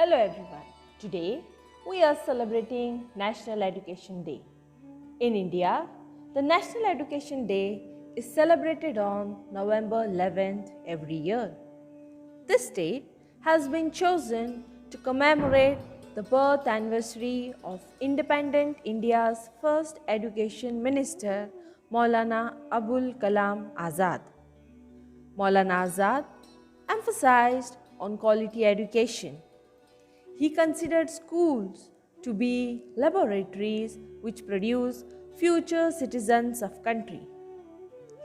Hello everyone. Today we are celebrating National Education Day. In India, the National Education Day is celebrated on November 11th every year. This date has been chosen to commemorate the birth anniversary of independent India's first education minister, Maulana Abul Kalam Azad. Maulana Azad emphasized on quality education. He considered schools to be laboratories which produce future citizens of country.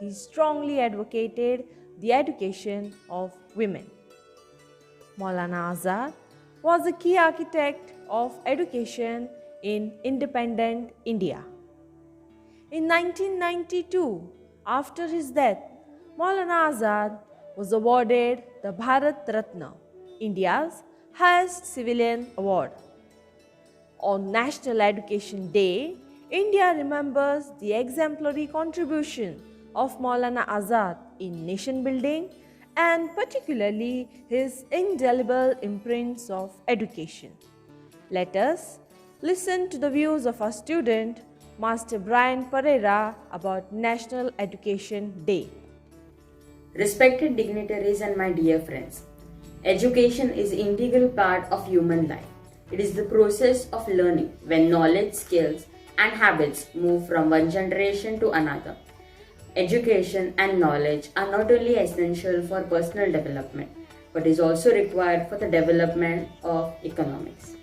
He strongly advocated the education of women. Maulana Azad was a key architect of education in independent India. In 1992, after his death, Maulana Azad was awarded the Bharat Ratna, India's highest civilian award. On National Education Day, India remembers the exemplary contribution of Maulana Azad in nation building and particularly his indelible imprints of education. Let us listen to the views of our student, Master Brian Pereira, about National Education Day. Respected dignitaries and my dear friends, education is an integral part of human life. It is the process of learning when knowledge, skills, and habits move from one generation to another. Education and knowledge are not only essential for personal development, but is also required for the development of economics.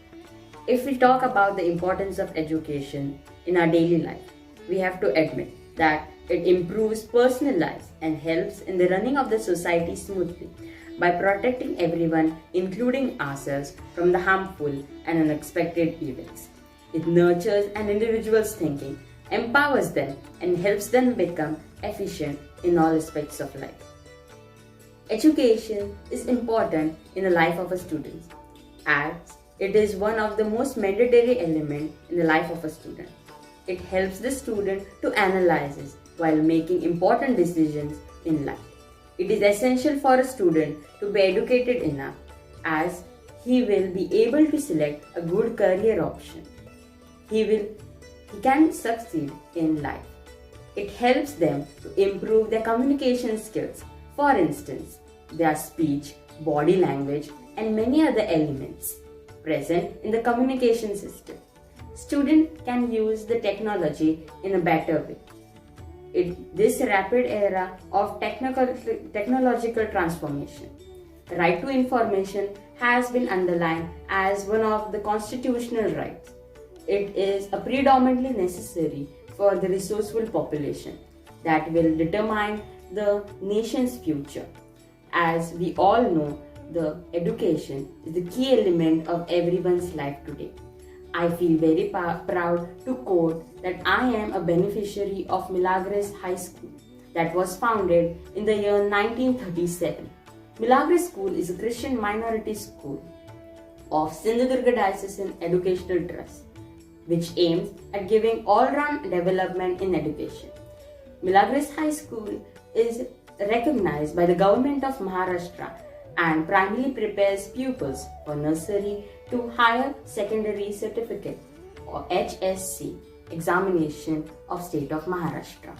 If we talk about the importance of education in our daily life, we have to admit that it improves personal lives and helps in the running of the society smoothly by protecting everyone, including ourselves, from the harmful and unexpected events. It nurtures an individual's thinking, empowers them, and helps them become efficient in all aspects of life. Education is important in the life of a student, as it is one of the most mandatory elements in the life of a student. It helps the student to analyze while making important decisions in life. It is essential for a student to be educated enough as he will be able to select a good career option. He can succeed in life. It helps them to improve their communication skills. For instance, their speech, body language, and many other elements present in the communication system. Students can use the technology in a better way. This rapid era of technological transformation, right to information has been underlined as one of the constitutional rights. It is a predominantly necessary for the resourceful population that will determine the nation's future. As we all know, the education is the key element of everyone's life today. I feel very proud to quote that I am a beneficiary of Milagres High School that was founded in the year 1937. Milagres School is a Christian minority school of Sindhudurga Diocesan Educational Trust, which aims at giving all-round development in education. Milagres High School is recognized by the Government of Maharashtra and primarily prepares pupils for nursery to higher secondary certificate or HSC examination of state of Maharashtra.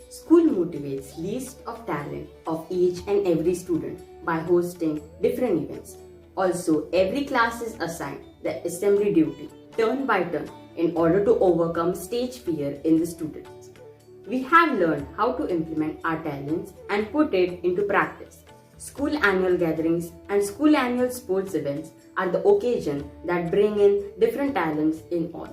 School motivates list of talent of each and every student by hosting different events. Also, every class is assigned the assembly duty turn by turn in order to overcome stage fear in the students. We have learned how to implement our talents and put it into practice. School annual gatherings and school annual sports events are the occasion that bring in different talents in all.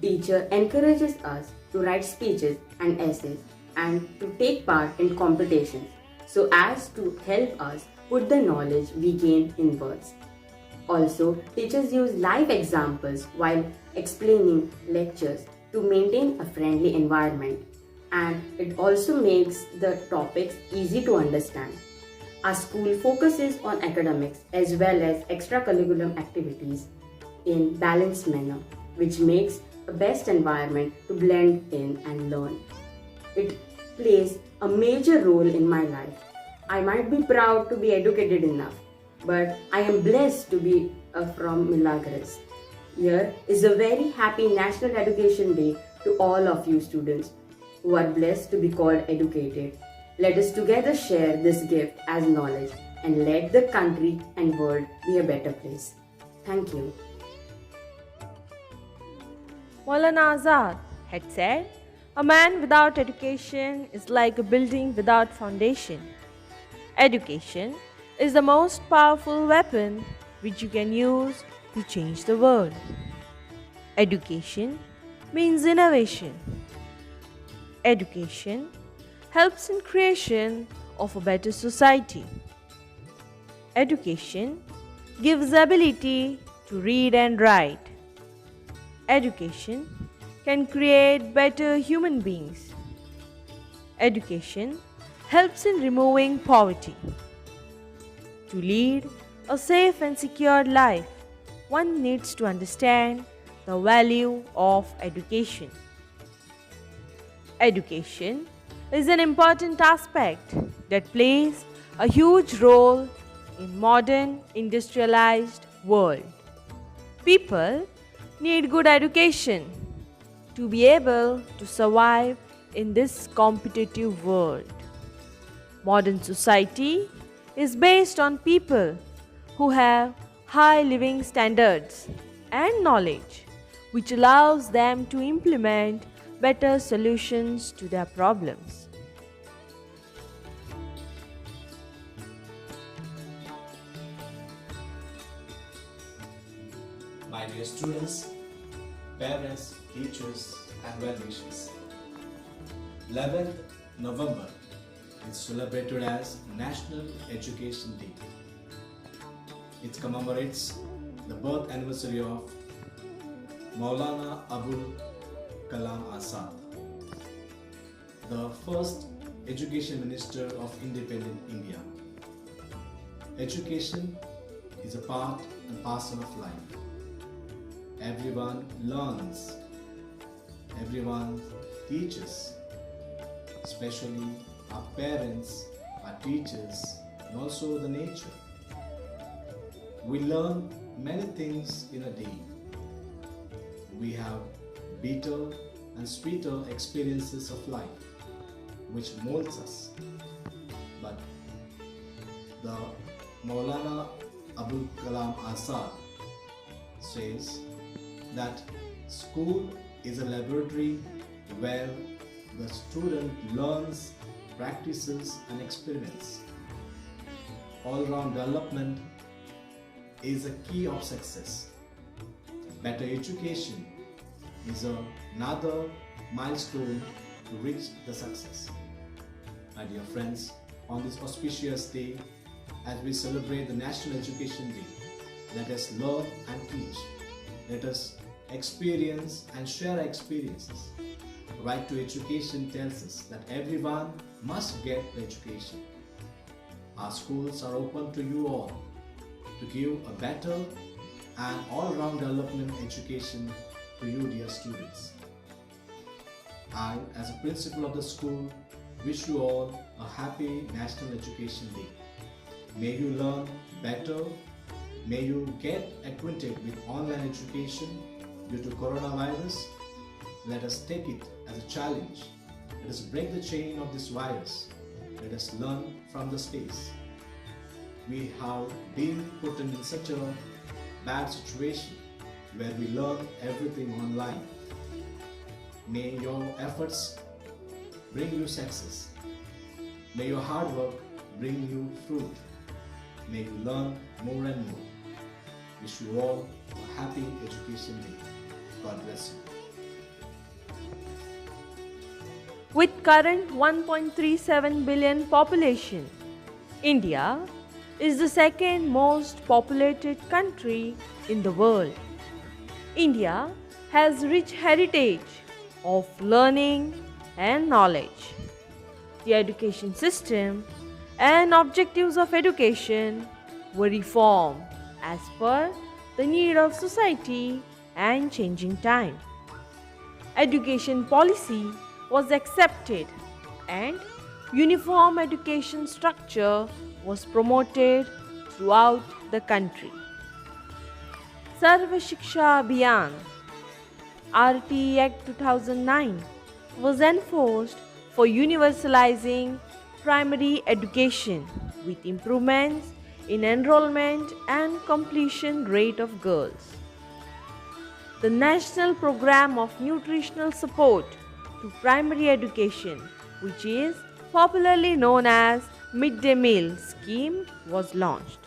Teacher encourages us to write speeches and essays and to take part in competitions so as to help us put the knowledge we gain in words. Also, teachers use live examples while explaining lectures to maintain a friendly environment, and it also makes the topics easy to understand. Our school focuses on academics as well as extracurricular activities in balanced manner, which makes a best environment to blend in and learn. It plays a major role in my life. I might be proud to be educated enough but I am blessed to be from Milagres. Here is a very happy National Education Day to all of you students who are blessed to be called educated. Let us together share this gift as knowledge and let the country and world be a better place. Thank you. Maulana Azad had said, "A man without education is like a building without foundation." Education is the most powerful weapon which you can use to change the world. Education means innovation. Education helps in creation of a better society. Education gives ability to read and write. Education can create better human beings. Education helps in removing poverty. To lead a safe and secure life, one needs to understand the value of education. Education is an important aspect that plays a huge role in modern industrialized world. People need good education to be able to survive in this competitive world. Modern society is based on people who have high living standards and knowledge, which allows them to implement better solutions to their problems. My dear students, parents, teachers, and well-wishers, 11th November is celebrated as National Education Day. It commemorates the birth anniversary of Maulana Abul Kalam Azad, the first Education Minister of independent India. Education is a part and parcel of life. Everyone learns, everyone teaches, especially our parents, our teachers, and also the nature. We learn many things in a day. We have bitter and sweeter experiences of life, which molds us. But the Maulana Abul Kalam Azad says that school is a laboratory where the student learns, practices, and experiments. All-round development is a key of success. Better education is another milestone to reach the success. My dear friends, on this auspicious day, as we celebrate the National Education Day, let us learn and teach. Let us experience and share our experiences. Right to Education tells us that everyone must get the education. Our schools are open to you all to give a better and all-round development education to you, dear students. I, as a principal of the school, wish you all a happy National Education Day. May you learn better. May you get acquainted with online education due to coronavirus. Let us take it as a challenge. Let us break the chain of this virus. Let us learn from the space. We have been put in such a bad situation where we learn everything online. May your efforts bring you success. May your hard work bring you fruit. May you learn more and more. Wish you all a happy Education Day. God bless you. With current 1.37 billion population, India is the second most populated country in the world. India has rich heritage of learning and knowledge. The education system and objectives of education were reformed as per the need of society and changing time. Education policy was accepted and uniform education structure was promoted throughout the country. Sarva Shiksha Abhiyan RT Act 2009 was enforced for universalizing primary education with improvements in enrollment and completion rate of girls. The National Program of Nutritional Support to Primary Education, which is popularly known as Midday Meal Scheme, was launched.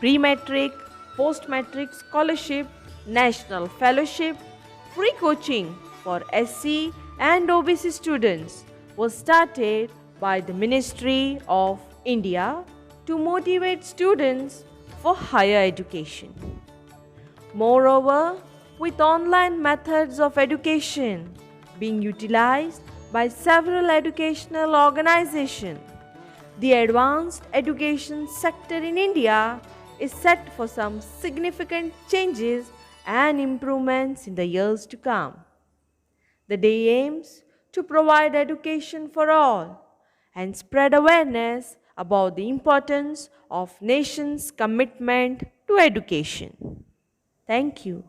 Pre-matric, post-matric scholarship, national fellowship, free coaching for SC and OBC students was started by the Ministry of India to motivate students for higher education. Moreover, with online methods of education being utilized by several educational organizations, the advanced education sector in India is set for some significant changes and improvements in the years to come. The day aims to provide education for all and spread awareness about the importance of nation's commitment to education. Thank you.